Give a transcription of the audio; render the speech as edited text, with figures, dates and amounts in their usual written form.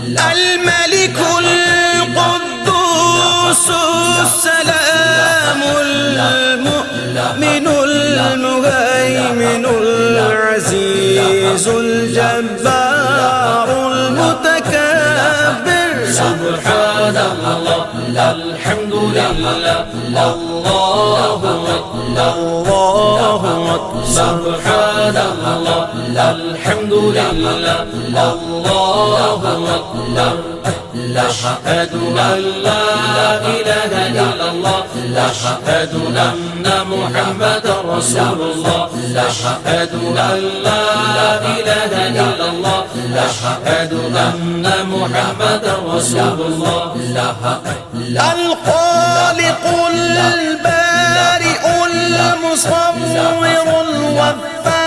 الملك القدوس السلام المؤمن المهيمن العزيز الجبار المتكبر. سبحان الله الحمد لله الله أكبر الله أكبر. سبحان الله الحمد لله الله أكبر. أشهد أن لا إله إلا الله أشهد أن محمدا رسول الله أشهد أن لا إله إلا الله أشهد أن محمدا رسول الله. الخالق البارئ المصور الوفاء